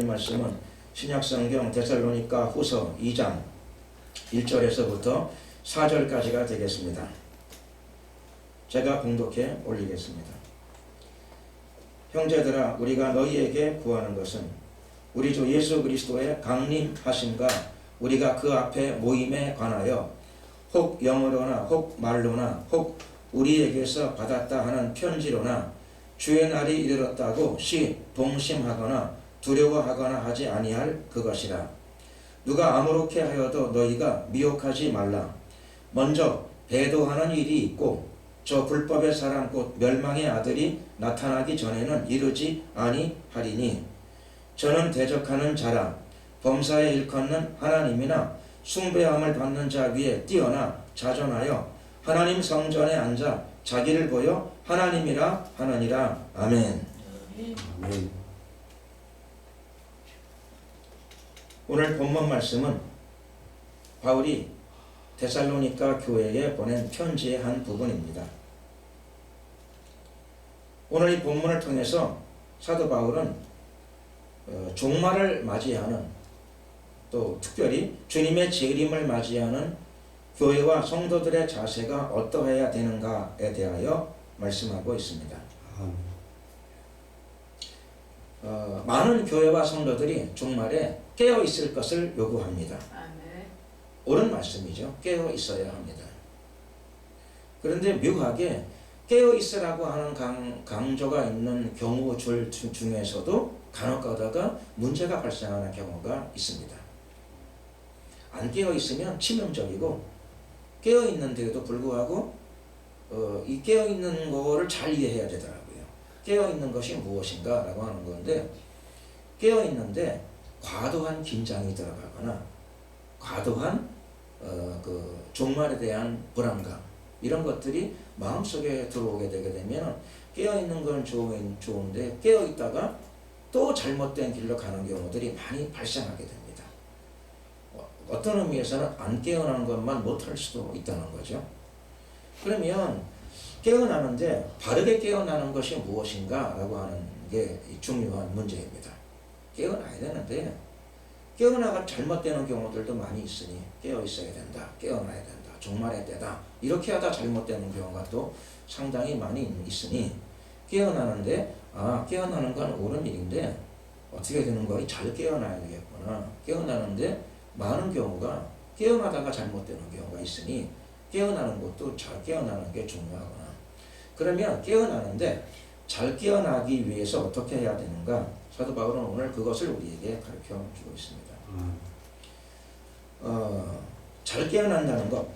하나님 말씀은 신약성경 데살로니가 후서 2장 1절에서부터 4절까지가 되겠습니다. 제가 봉독해 올리겠습니다. 형제들아, 우리가 너희에게 구하는 것은 우리 주 예수 그리스도의 강림하심과 우리가 그 앞에 모임에 관하여 혹 영어로나 혹 말로나 혹 우리에게서 받았다 하는 편지로나 주의 날이 이르렀다고 동심하거나 두려워하거나 하지 아니할 그것이라. 누가 아무렇게 하여도 너희가 미혹하지 말라. 먼저 배도하는 일이 있고 저 불법의 사람 곧 멸망의 아들이 나타나기 전에는 이르지 아니하리니 저는 대적하는 자라. 범사에 일컫는 하나님이나 숭배함을 받는 자 위에 뛰어나 자존하여 하나님 성전에 앉아 자기를 보여 하나님이라 하느니라. 아멘. 아멘. 오늘 본문 말씀은 바울이 데살로니가 교회에 보낸 편지의 한 부분입니다. 오늘 이 본문을 통해서 사도 바울은 종말을 맞이하는, 또 특별히 주님의 재림을 맞이하는 교회와 성도들의 자세가 어떠해야 되는가에 대하여 말씀하고 있습니다. 많은 교회와 성도들이 종말에 깨어 있을 것을 요구합니다. 옳은 말씀이죠. 깨어 있어야 합니다. 그런데 묘하게 깨어 있으라고 하는 강조가 있는 경우들 중에서도 간혹 가다가 문제가 발생하는 경우가 있습니다. 안 깨어 있으면 치명적이고, 깨어 있는데도 불구하고 이 깨어 있는 거를 잘 이해해야 되더라고요. 깨어 있는 것이 무엇인가 라고 하는 건데, 깨어 있는데 과도한 긴장이 들어가거나 과도한 그 종말에 대한 불안감, 이런 것들이 마음속에 들어오게 되게 되면 깨어 있는 건 좋은데 깨어 있다가 또 잘못된 길로 가는 경우들이 많이 발생하게 됩니다. 어떤 의미에서는 안 깨어나는 것만 못할 수도 있다는 거죠. 그러면 깨어나는데 바르게 깨어나는 것이 무엇인가 라고 하는 게 중요한 문제입니다. 깨어나야 되는데 깨어나가 잘못되는 경우들도 많이 있으니 깨어 있어야 된다, 깨어나야 된다, 종말의 때다, 이렇게 하다 잘못되는 경우가 또 상당히 많이 있으니 깨어나는데 깨어나는 건 옳은 일인데 어떻게 되는 거니? 잘 깨어나야 되겠구나. 깨어나는데 많은 경우가 깨어나다가 잘못되는 경우가 있으니 깨어나는 것도 잘 깨어나는 게 중요하구나. 그러면 깨어나는데 잘 깨어나기 위해서 어떻게 해야 되는가? 사도 바울은 오늘 그것을 우리에게 가르쳐 주고 있습니다. 잘 깨어난다는 것,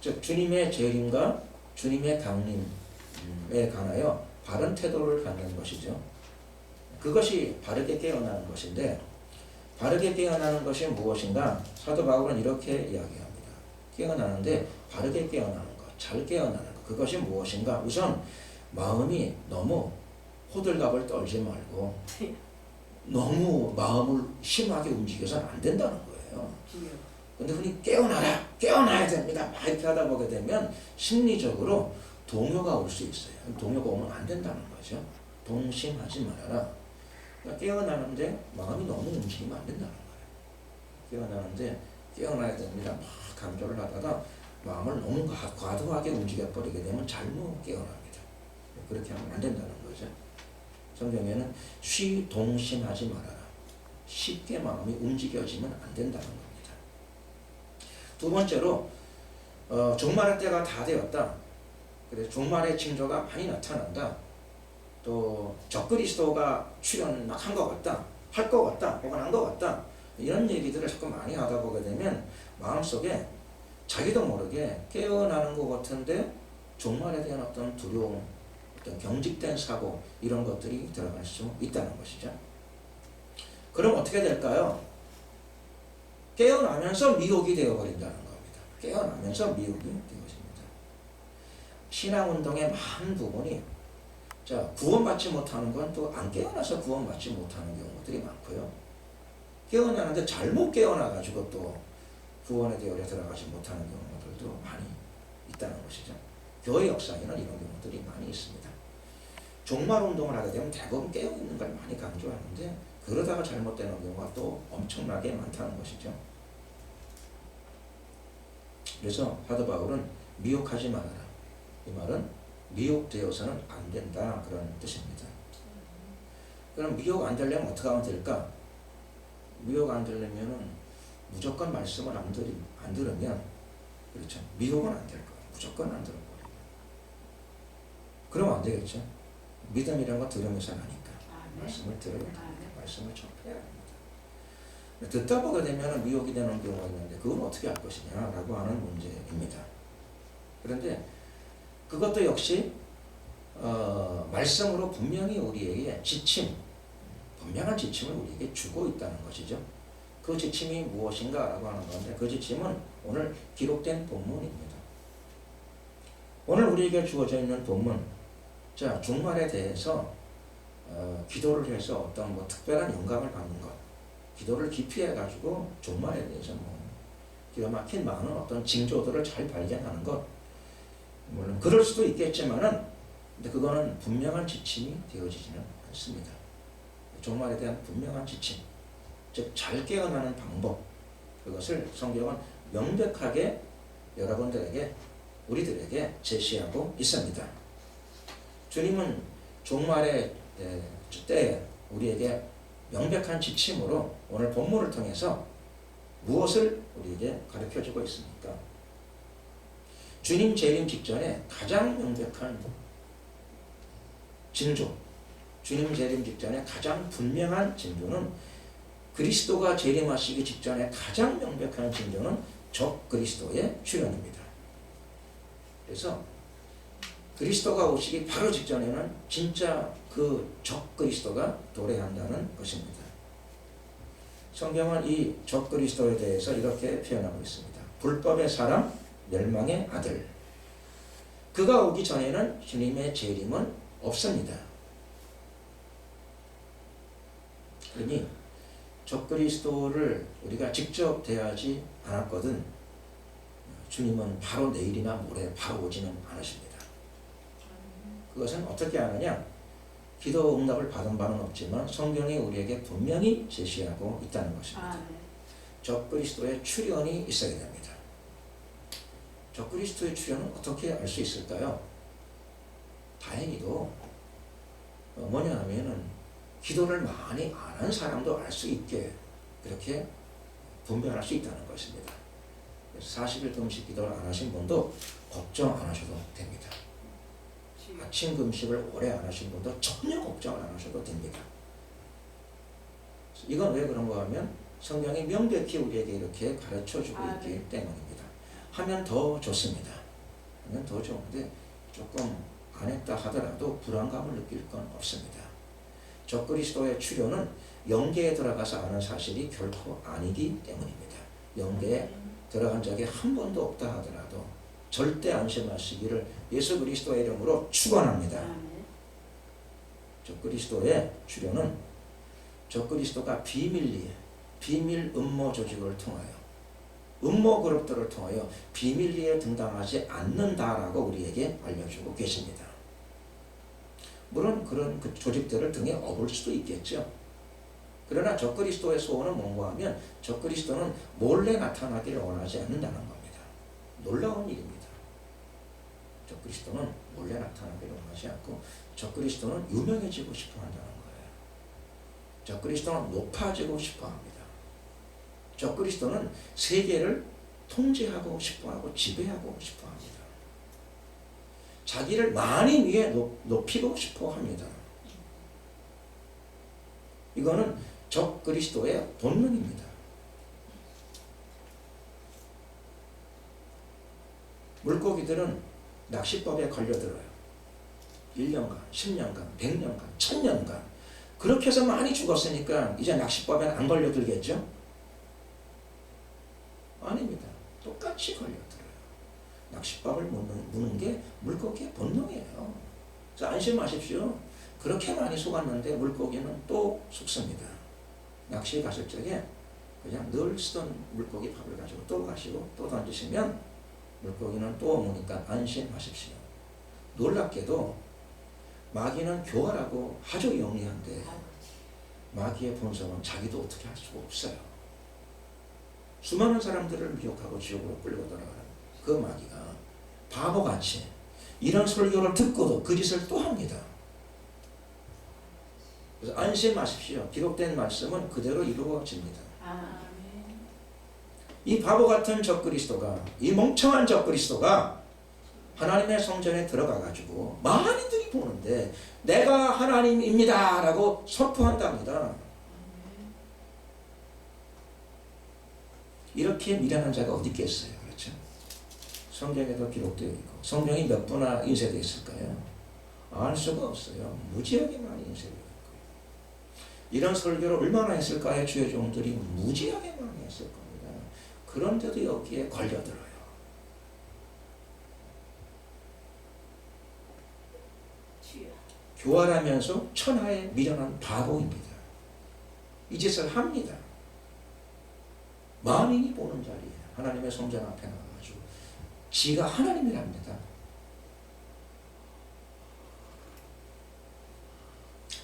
즉 주님의 재림과 주님의 강림에 관하여 바른 태도를 갖는 것이죠. 그것이 바르게 깨어나는 것인데, 바르게 깨어나는 것이 무엇인가? 사도 바울은 이렇게 이야기합니다. 깨어나는데 바르게 깨어나는 것, 잘 깨어나는 것, 그것이 무엇인가? 우선 마음이 너무 호들갑을 떨지 말고 너무 마음을 심하게 움직여서는 안 된다는 거예요. 근데 흔히 깨어나라, 깨어나야 됩니다, 이렇게 하다 보게 되면 심리적으로 동요가 올 수 있어요. 동요가 오면 안 된다는 거죠. 동심하지 말아라. 그러니까 깨어나는데 마음이 너무 움직이면 안 된다는 거예요. 깨어나는데 깨어나야 됩니다, 막 강조를 하다가 마음을 너무 과도하게 움직여버리게 되면 잘못 깨어납니다. 그렇게 하면 안 된다는 거죠. 성경에는 동심하지 말아라. 쉽게 마음이 움직여지면 안 된다는 겁니다. 두 번째로 종말의 때가 다 되었다. 그래서 종말의 징조가 많이 나타난다. 또 적그리스도가 출현 막 한 것 같다, 할 것 같다, 혹은 한 것 같다, 이런 얘기들을 자꾸 많이 하다 보게 되면 마음속에 자기도 모르게 깨어나는 것 같은데 종말에 대한 어떤 두려움, 어떤 경직된 사고, 이런 것들이 들어갈 수 있다는 것이죠. 그럼 어떻게 될까요? 깨어나면서 미혹이 되어버린다는 겁니다. 깨어나면서 미혹이 되어집니다. 신앙운동의 많은 부분이, 구원받지 못하는 건 또 안 깨어나서 구원받지 못하는 경우들이 많고요. 깨어나는데 잘못 깨어나가지고 또 구원의 대열에 들어가지 못하는 경우들도 많이 있다는 것이죠. 교회 역사에는 이런 경우들이 많이 있습니다. 종말운동을 하게 되면 대부분 깨어있는 걸 많이 강조하는데 그러다가 잘못되는 경우가 또 엄청나게 많다는 것이죠. 그래서 사도 바울은 미혹하지 말아라. 이 말은 미혹되어서는 안 된다 그런 뜻입니다. 그럼 미혹 안 되려면 어떻게 하면 될까? 미혹 안 되려면은 무조건 말씀을 안 들으면 그렇죠. 미혹은 안 될 거예요. 무조건 안 들어버리고. 그러면 안 되겠죠. 믿음이란 거 들으면서 나니까. 말씀을 들어야 됩니다. 말씀을 접해야 합니다. 듣다 보게 되면 미혹이 되는 경우가 있는데 그건 어떻게 할 것이냐라고 하는 문제입니다. 그런데 그것도 역시 말씀으로 분명히 우리에게 분명한 지침을 우리에게 주고 있다는 것이죠. 그 지침이 무엇인가라고 하는 건데 그 지침은 오늘 기록된 본문입니다. 오늘 우리에게 주어져 있는 본문, 자 종말에 대해서 기도를 해서 어떤 특별한 영감을 받는 것, 기도를 깊이 해가지고 종말에 대해서 기가 막힌 많은 어떤 징조들을 잘 발견하는 것, 물론 그럴 수도 있겠지만은 근데 그거는 분명한 지침이 되어지지는 않습니다. 종말에 대한 분명한 지침, 즉 잘 깨어나는 방법, 그것을 성경은 명백하게 여러분들에게 우리들에게 제시하고 있습니다. 주님은 종말의 때에 우리에게 명백한 지침으로 오늘 본문을 통해서 무엇을 우리에게 가르쳐주고 있습니까? 주님 재림 직전에 가장 명백한 징조, 주님 재림 직전에 가장 분명한 징조는 그리스도가 재림하시기 직전에 가장 명백한 징조는 적 그리스도의 출현입니다. 그래서 그리스도가 오시기 바로 직전에는 진짜 그 적 그리스도가 도래한다는 것입니다. 성경은 이 적 그리스도에 대해서 이렇게 표현하고 있습니다. 불법의 사람, 멸망의 아들. 그가 오기 전에는 주님의 재림은 없습니다. 그러니 적 그리스도를 우리가 직접 대하지 않았거든 주님은 바로 내일이나 모레 바로 오지는 않으십니다. 그것은 어떻게 하느냐? 기도 응답을 받은 바는 없지만 성경이 우리에게 분명히 제시하고 있다는 것입니다. 적 그리스도의 출현이 있어야 됩니다. 적 그리스도의 출현은 어떻게 알 수 있을까요? 다행히도 뭐냐 하면은 기도를 많이 안 한 사람도 알 수 있게 그렇게 분별할 수 있다는 것입니다. 40일 금식 기도를 안 하신 분도 걱정 안 하셔도 됩니다. 아침 금식을 오래 안 하신 분도 전혀 걱정 안 하셔도 됩니다. 이건 왜 그런가 하면 성경이 명백히 우리에게 이렇게 가르쳐주고 있기 때문입니다. 하면 더 좋습니다. 하면 더 좋은데 조금 안 했다 하더라도 불안감을 느낄 건 없습니다. 적 그리스도의 출현은 영계에 들어가서 아는 사실이 결코 아니기 때문입니다. 영계에 들어간 적이 한 번도 없다 하더라도 절대 안심하시기를 예수 그리스도의 이름으로 축원합니다. 적 그리스도의 출현은 적 그리스도가 비밀 음모 조직을 통하여 음모 그룹들을 통하여 비밀리에 등장하지 않는다라고 우리에게 알려주고 계십니다. 물론 그런 그 조직들을 등에 업을 수도 있겠죠. 그러나 적그리스도의 소원은 뭔가 하면 적그리스도는 몰래 나타나기를 원하지 않는다는 겁니다. 놀라운 일입니다. 적그리스도는 몰래 나타나기를 원하지 않고 적그리스도는 유명해지고 싶어 한다는 거예요. 적그리스도는 높아지고 싶어 합니다. 적그리스도는 세계를 통제하고 싶어 하고 지배하고 싶어 합니다. 자기를 많이 위에 높이고 싶어 합니다. 이거는 적 그리스도의 본능입니다. 물고기들은 낚시법에 걸려들어요. 1년간, 10년간, 100년간, 1000년간 그렇게 해서 많이 죽었으니까 이제 낚시법에는 안 걸려들겠죠? 아닙니다. 똑같이 걸려들어요. 낚시법을 무는 게 물고기의 본능이에요. 그래서 안심하십시오. 그렇게 많이 속았는데 물고기는 또 속습니다. 낚시에 갔을 적에 그냥 늘 쓰던 물고기 밥을 가지고 또 가시고 또 던지시면 물고기는 또 오니까 안심하십시오. 놀랍게도 마귀는 교활하고 아주 영리한데 마귀의 본성은 자기도 어떻게 할 수가 없어요. 수많은 사람들을 미혹하고 지옥으로 끌고 돌아가는 그 마귀가 바보같이 이런 설교를 듣고도 그 짓을 또 합니다. 그래서 안심하십시오. 기록된 말씀은 그대로 이루어집니다. 이 바보 같은 적그리스도가, 이 멍청한 적그리스도가 하나님의 성전에 들어가 가지고 많이들이 보는데 내가 하나님입니다 라고 선포한답니다. 이렇게 미련한 자가 어디 있겠어요. 그렇죠? 성경에도 기록되어 있고 성경이 몇 분이나 인쇄되어 있을까요? 알 수가 없어요. 무지하게 많이 인쇄되어 있고요. 이런 설교를 얼마나 했을까요? 주의 종들이 무지하게 많이 했을 겁니다. 그런데도 여기에 걸려들어요. 교활하면서 천하의 미련한 바보입니다. 이 짓을 합니다. 만인이 보는 자리에 하나님의 성전 앞에 나가가지고 지가 하나님이랍니다.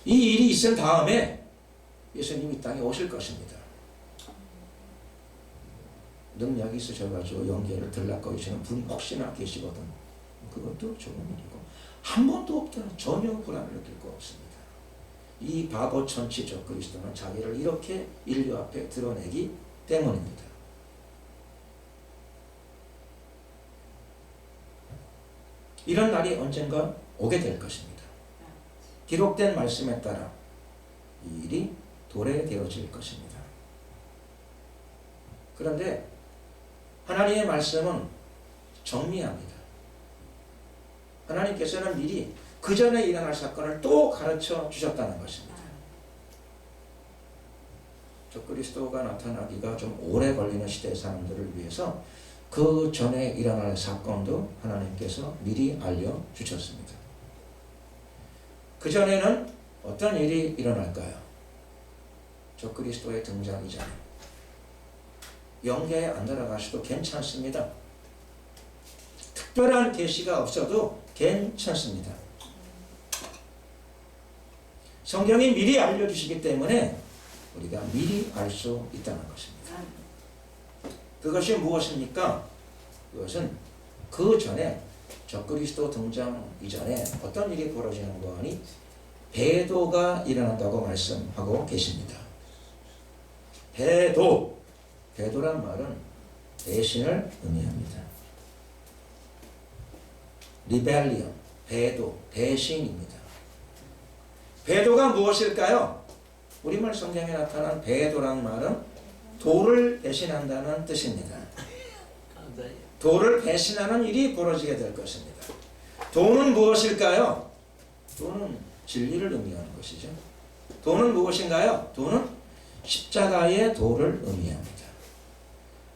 이 일이 있은 다음에 예수님이 이 땅에 오실 것입니다. 능력이 있으셔가지고 영계를 들락거리시는 분이 혹시나 계시거든. 그것도 좋은 일이고 한 번도 없다. 전혀 불안을 느낄 거 없습니다. 이 바보 천치적 그리스도는 자기를 이렇게 인류 앞에 드러내기 때문입니다. 이런 날이 언젠가 오게 될 것입니다. 기록된 말씀에 따라 이 일이 도래되어질 것입니다. 그런데 하나님의 말씀은 정리합니다. 하나님께서는 미리 그 전에 일어날 사건을 또 가르쳐 주셨다는 것입니다. 적그리스도가 나타나기가 좀 오래 걸리는 시대의 사람들을 위해서 그 전에 일어날 사건도 하나님께서 미리 알려주셨습니다. 그 전에는 어떤 일이 일어날까요? 적그리스도의 등장 이전에 영계에 안 들어가셔도 괜찮습니다. 특별한 계시가 없어도 괜찮습니다. 성경이 미리 알려주시기 때문에 우리가 미리 알 수 있다는 것입니다. 그것이 무엇입니까? 그것은 그 전에 적그리스도 등장 이전에 어떤 일이 벌어지는 거 아니? 배도가 일어난다고 말씀하고 계십니다. 배도란 말은 배신을 의미합니다. 리벨리언, 배도, 배신입니다. 배도가 무엇일까요? 우리말 성경에 나타난 배도란 말은 도를 배신한다는 뜻입니다. 도를 배신하는 일이 벌어지게 될 것입니다. 도는 무엇일까요? 도는 진리를 의미하는 것이죠. 도는 무엇인가요? 도는 십자가의 도를 의미합니다.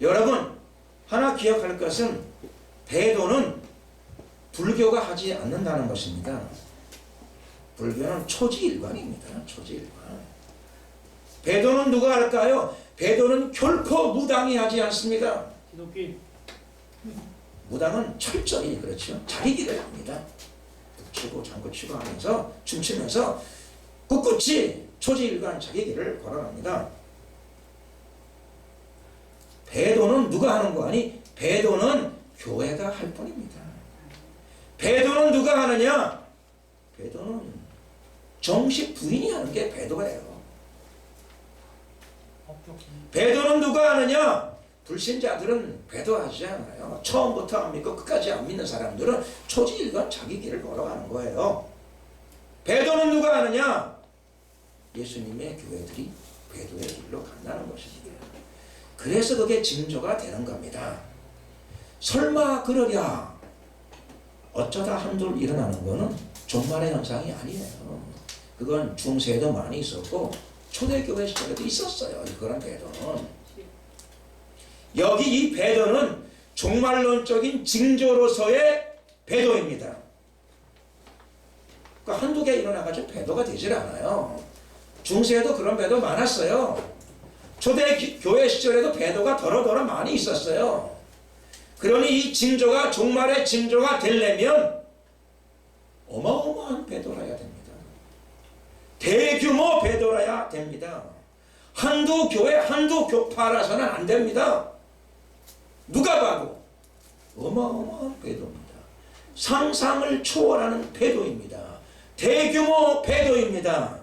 여러분, 하나 기억할 것은 배도는 불교가 하지 않는다는 것입니다. 불교는 초지일관입니다. 초지일관. 배도는 누가 할까요? 배도는 결코 무당이 하지 않습니다. 기독교. 무당은 철저히 그렇죠. 자기 길을 합니다. 북치고 장구치고 하면서 춤추면서 꿋꿋이 초지일관 자기 길을 걸어갑니다. 배도는 누가 하는 거 아니? 배도는 교회가 할 뿐입니다. 배도는 누가 하느냐? 배도는 정식 부인이 하는 게 배도예요. 배도는 누가 하느냐? 불신자들은 배도하지 않아요. 처음부터 안 믿고 끝까지 안 믿는 사람들은 초지일관 자기 길을 걸어가는 거예요. 배도는 누가 하느냐? 예수님의 교회들이 배도의 길로 간다는 것입니다. 그래서 그게 징조가 되는 겁니다. 설마 그러랴 어쩌다 한둘 일어나는 거는 종말의 현상이 아니에요. 그건 중세에도 많이 있었고 초대교회 시절에도 있었어요. 그런 배도는. 여기 이 배도는 종말론적인 징조로서의 배도입니다. 그러니까 한두 개 일어나가지고 배도가 되질 않아요. 중세에도 그런 배도 많았어요. 초대교회 시절에도 배도가 더러더러 많이 있었어요. 그러니 이 징조가 종말의 징조가 되려면 어마어마한 배도를 해야 됩니다. 대규모 배도라야 됩니다. 한두 교회, 한두 교파라서는 안 됩니다. 누가 봐도 어마어마한 배도입니다. 상상을 초월하는 배도입니다. 대규모 배도입니다.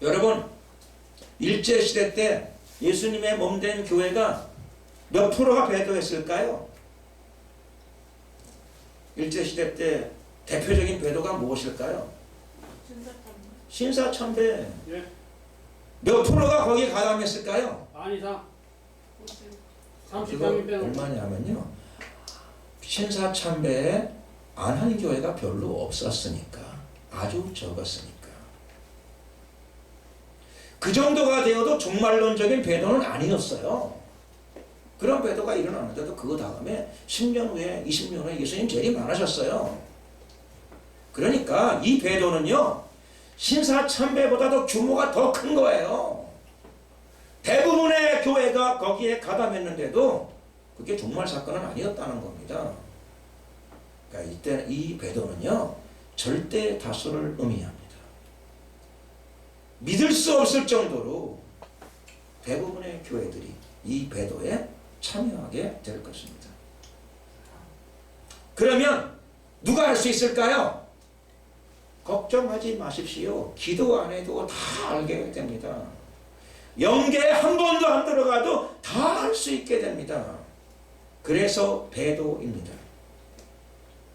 여러분, 일제시대 때 예수님의 몸된 교회가 몇 프로가 배도했을까요? 일제시대 때 대표적인 배도가 무엇일까요? 신사참배. 예. 몇 프로가 거기에 가담했을까요? 아니다. 그거 33인 빼놓고. 얼마냐면요, 신사참배에 안 한 교회가 별로 없었으니까, 아주 적었으니까. 그 정도가 되어도 종말론적인 배도는 아니었어요. 그런 배도가 일어나는데도 그 다음에 10년 후에 20년 후에 예수님 제일 많으셨어요. 그러니까 이 배도는요, 신사참배보다도 규모가 더 큰 거예요. 대부분의 교회가 거기에 가담했는데도 그게 종말 사건은 아니었다는 겁니다. 그러니까 이때 이 배도는요, 절대 다수를 의미합니다. 믿을 수 없을 정도로 대부분의 교회들이 이 배도에 참여하게 될 것입니다. 그러면 누가 할 수 있을까요? 걱정하지 마십시오. 기도 안 해도 다 알게 됩니다. 영계에 한 번도 안 들어가도 다 할 수 있게 됩니다. 그래서 배도입니다.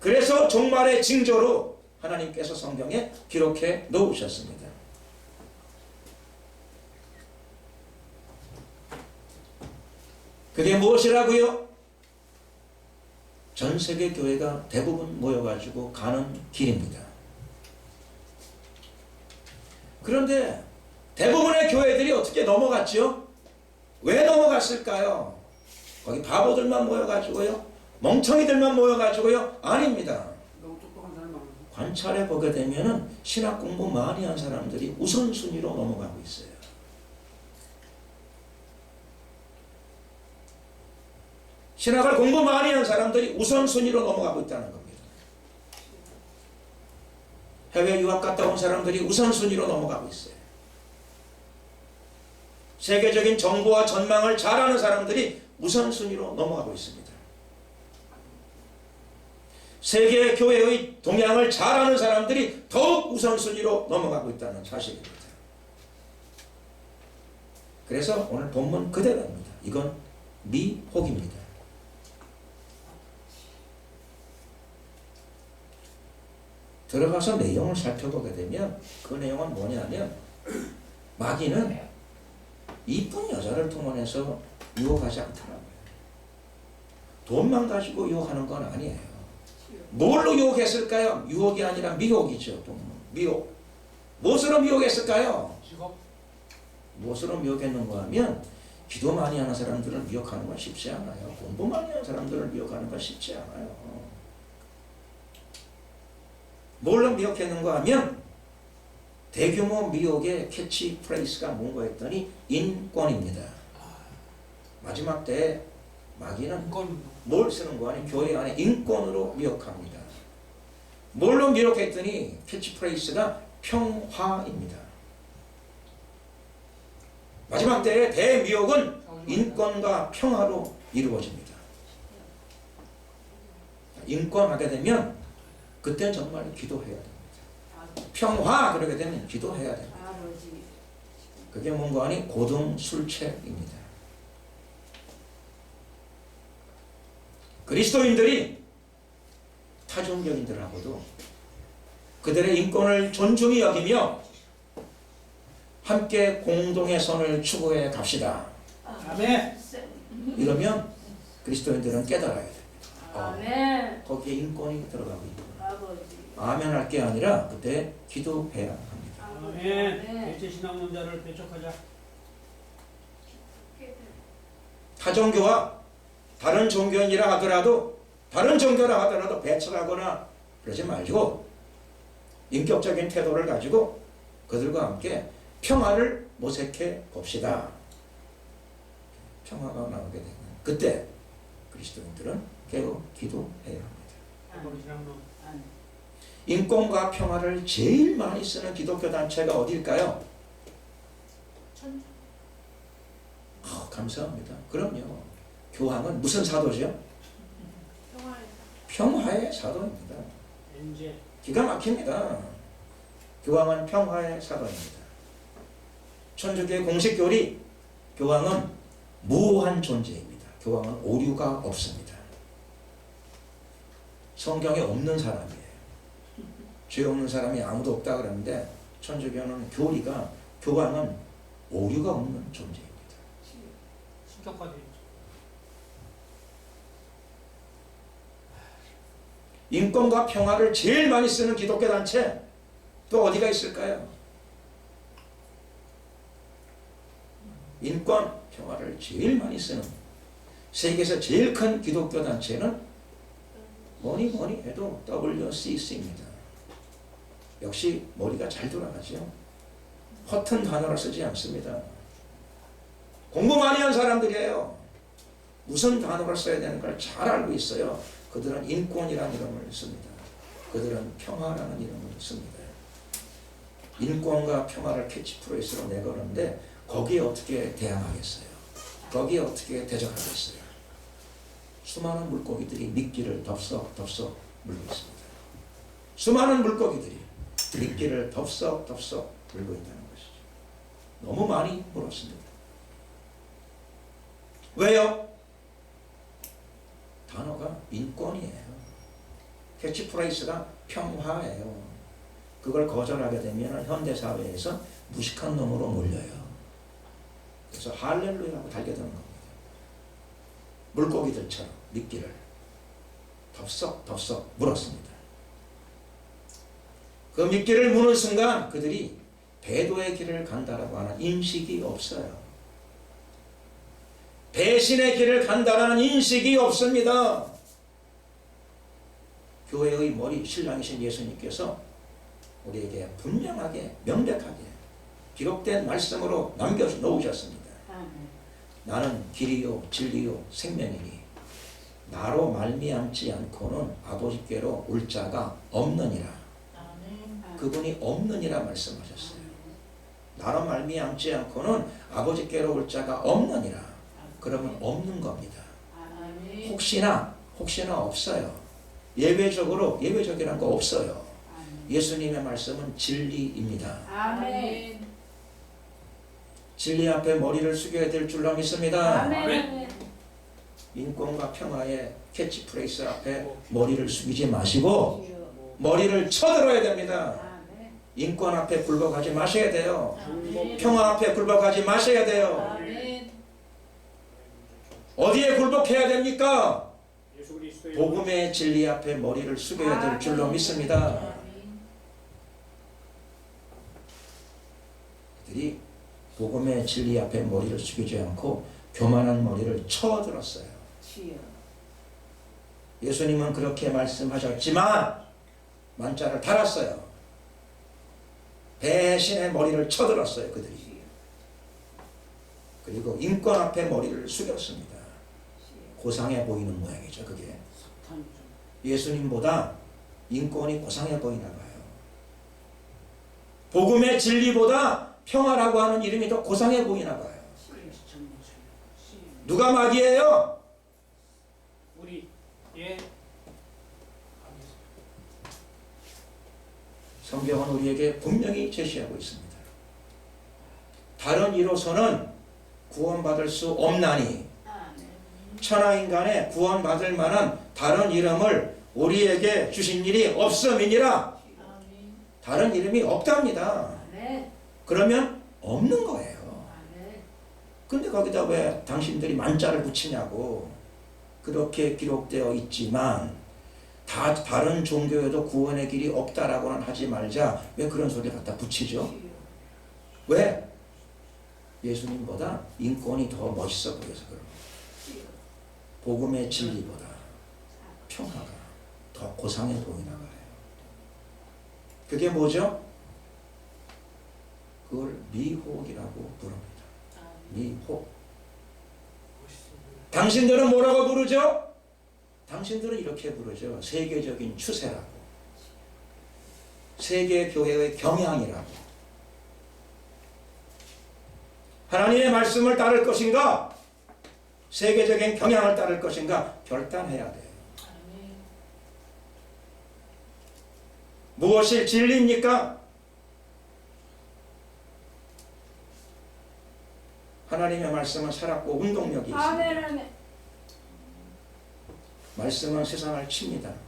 그래서 종말의 징조로 하나님께서 성경에 기록해 놓으셨습니다. 그게 무엇이라고요? 전 세계 교회가 대부분 모여가지고 가는 길입니다. 그런데 대부분의 교회들이 어떻게 넘어갔죠? 왜 넘어갔을까요? 거기 바보들만 모여가지고요? 멍청이들만 모여가지고요? 아닙니다. 너무 똑똑한 사람 많아. 관찰해 보게 되면은 신학 공부 많이 한 사람들이 우선순위로 넘어가고 있어요. 신학을 공부 많이 한 사람들이 우선순위로 넘어가고 있다는 겁니다. 해외 유학 갔다 온 사람들이 우선순위로 넘어가고 있어요. 세계적인 정보와 전망을 잘하는 사람들이 우선순위로 넘어가고 있습니다. 세계 교회의 동향을 잘하는 사람들이 더욱 우선순위로 넘어가고 있다는 사실입니다. 그래서 오늘 본문 그대로입니다. 이건 미혹입니다. 들어가서 내용을 살펴보게 되면 그 내용은 뭐냐면, 마귀는 이쁜 여자를 통해서 유혹하지 않더라고요. 돈만 가지고 유혹하는 건 아니에요. 뭘로 유혹했을까요? 유혹이 아니라 미혹이죠. 미혹. 무엇으로 미혹했을까요? 직업. 무엇으로 미혹했는가 하면, 기도 많이 하는 사람들을 미혹하는 건 쉽지 않아요. 공부 많이 하는 사람들을 미혹하는 건 쉽지 않아요. 뭘로 미혹했는가 하면, 대규모 미혹의 캐치프레이스가 뭔가 했더니 인권입니다. 마지막 때에 마귀는 뭘 쓰는 거 아니, 교회 안에 인권으로 미혹합니다. 뭘로 미혹했더니 캐치프레이스가 평화입니다. 마지막 때의 대미혹은 인권과 평화로 이루어집니다. 인권하게 되면 그때는 정말 기도해야 됩니다. 평화 그러게 되면 기도해야 됩니다. 그게 뭔가 하니 고등술책입니다. 그리스도인들이 타종교인들하고도 그들의 인권을 존중히 여기며 함께 공동의 선을 추구해 갑시다. 아멘. 이러면 그리스도인들은 깨달아야 됩니다. 아멘. 거기에 인권이 들어가고 있구나. 아버지. 아멘 할 게 아니라 그때 기도해야 합니다. 아멘. 일제 신앙론자를 배척하자. 타종교와 다른 종교인이라 하더라도, 다른 종교라 하더라도 배척하거나 그러지 말고 인격적인 태도를 가지고 그들과 함께 평화를 모색해 봅시다. 평화가 나오게 되면 그때 그리스도인들은 깨어 기도해야 합니다. 일본 신앙론. 인권과 평화를 제일 많이 쓰는 기독교 단체가 어딜까요? 감사합니다. 그럼요. 교황은 무슨 사도죠? 평화의 사도입니다. 이제 기가 막힙니다. 교황은 평화의 사도입니다. 천주교의 공식 교리, 교황은 무한 존재입니다. 교황은 오류가 없습니다. 성경에 없는 사람이에요. 죄 없는 사람이 아무도 없다 그러는데 천주교는 교리가 교황은 오류가 없는 존재입니다. 신격화돼 있죠. 인권과 평화를 제일 많이 쓰는 기독교 단체 또 어디가 있을까요? 인권, 평화를 제일 많이 쓰는 세계에서 제일 큰 기독교 단체는 뭐니 해도 WCC입니다. 역시 머리가 잘 돌아가죠. 허튼 단어를 쓰지 않습니다. 공부 많이 한 사람들이에요. 무슨 단어를 써야 되는 걸 잘 알고 있어요. 그들은 인권이라는 이름을 씁니다. 그들은 평화라는 이름을 씁니다. 인권과 평화를 캐치프레이스로 내걸었는데 거기에 어떻게 대항하겠어요? 거기에 어떻게 대적하겠어요? 수많은 물고기들이 미끼를 덥석 물고 있습니다. 수많은 물고기들이 미끼를 덥석 물고 있다는 것이죠. 너무 많이 물었습니다. 왜요? 단어가 인권이에요. 캐치프레이스가 평화예요. 그걸 거절하게 되면 현대사회에서 무식한 놈으로 몰려요. 그래서 할렐루야라고 달겨드는 겁니다. 물고기들처럼 미끼를 덥석 물었습니다. 그 미끼를 무는 순간 그들이 배도의 길을 간다라고 하는 인식이 없어요. 배신의 길을 간다는 인식이 없습니다. 교회의 머리 신랑이신 예수님께서 우리에게 분명하게 명백하게 기록된 말씀으로 남겨놓으셨습니다. 나는 길이요 진리요 생명이니 나로 말미암지 않고는 아버지께로 올 자가 없느니라. 그분이 없느니라 말씀하셨어요. 나로 말미암지 않고는 아버지께로 올 자가 없느니라. 그러면 없는 겁니다. 혹시나 없어요. 예외적이란 거 없어요. 예수님의 말씀은 진리입니다. 아멘. 진리 앞에 머리를 숙여야 될 줄로 믿습니다. 아멘. 인권과 평화의 캐치프레이스 앞에 머리를 숙이지 마시고 머리를 쳐들어야 됩니다. 아멘. 인권 앞에 굴복하지 마셔야 돼요. 아멘. 평화 앞에 굴복하지 마셔야 돼요. 아멘. 어디에 굴복해야 됩니까? 예수 그리스도의 복음의 진리 앞에 머리를 숙여야 될 줄로 믿습니다. 아멘. 그들이 복음의 진리 앞에 머리를 숙이지 않고 교만한 머리를 쳐들었어요. 주여. 예수님은 그렇게 말씀하셨지만 만자를 달았어요. 배신의 머리를 쳐들었어요. 그들이. 그리고 인권 앞에 머리를 숙였습니다. 고상해 보이는 모양이죠. 그게 예수님보다 인권이 고상해 보이나 봐요. 복음의 진리보다 평화라고 하는 이름이 더 고상해 보이나 봐요. 누가 마귀예요? 우리 예 성경은 우리에게 분명히 제시하고 있습니다. 다른 이로서는 구원받을 수 없나니 천하인간의 구원받을 만한 다른 이름을 우리에게 주신 일이 없음이니라. 다른 이름이 없답니다. 그러면 없는 거예요. 근데 거기다 왜 당신들이 만자를 붙이냐고. 그렇게 기록되어 있지만 다 다른 종교에도 구원의 길이 없다라고는 하지 말자. 왜 그런 소리를 갖다 붙이죠? 왜? 예수님보다 인권이 더 멋있어 보여서 그런 거예요. 복음의 진리보다 평화가 더 고상해 보이나 봐요. 그게 뭐죠? 그걸 미혹이라고 부릅니다. 미혹. 당신들은 뭐라고 부르죠? 당신들은 이렇게 부르죠. 세계적인 추세라고. 세계 교회의 경향이라고. 하나님의 말씀을 따를 것인가? 세계적인 경향을 따를 것인가? 결단해야 돼요. 무엇이 진리입니까? 하나님의 말씀은 살았고 운동력이 있습니다. 말씀은 세상을 칩니다.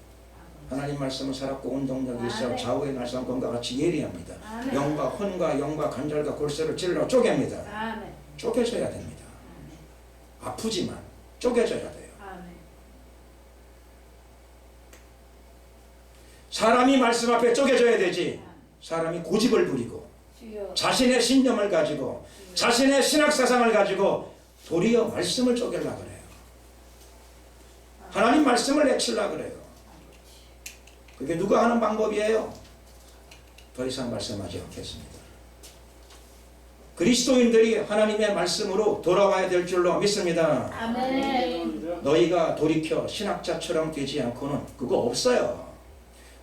하나님 말씀은 살았고 운동력이 있어 좌우의 날상권과 같이 예리합니다. 영과 혼과 영과 관절과 골수를 찔러 쪼갭니다. 쪼개져야 됩니다. 아프지만 쪼개져야 돼요. 사람이 말씀 앞에 쪼개져야 되지. 사람이 고집을 부리고 자신의 신념을 가지고 자신의 신학사상을 가지고 도리어 말씀을 쪼개려고 그래요. 하나님 말씀을 내치려고 그래요. 그게 누가 하는 방법이에요? 더 이상 말씀하지 않겠습니다. 그리스도인들이 하나님의 말씀으로 돌아와야 될 줄로 믿습니다. 아멘. 너희가 돌이켜 신학자처럼 되지 않고는 그거 없어요.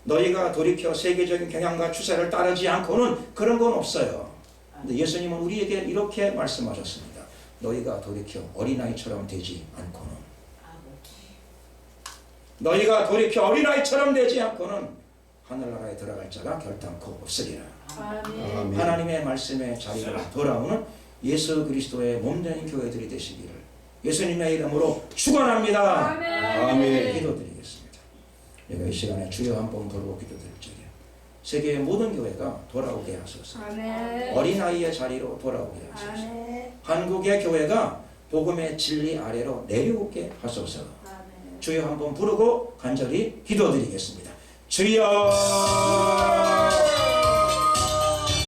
너희가 돌이켜 세계적인 경향과 추세를 따르지 않고는 그런 건 없어요. 근데 예수님은 우리에게 이렇게 말씀하셨습니다. 너희가 돌이켜 어린아이처럼 되지 않고는, 너희가 돌이켜 어린아이처럼 되지 않고는 하늘나라에 들어갈 자가 결단코 없으리라. 아멘. 하나님의 말씀의 자리로 돌아오는 예수 그리스도의 몸된 교회들이 되시기를 예수님의 이름으로 축원합니다. 아멘. 기도드리겠습니다. 내가 이 시간에 주여 한번 부르고 기도드릴 적에 세계의 모든 교회가 돌아오게 하소서. 어린아이의 자리로 돌아오게 하소서. 한국의 교회가 복음의 진리 아래로 내려오게 하소서. 주여 한번 부르고 간절히 기도드리겠습니다. 주여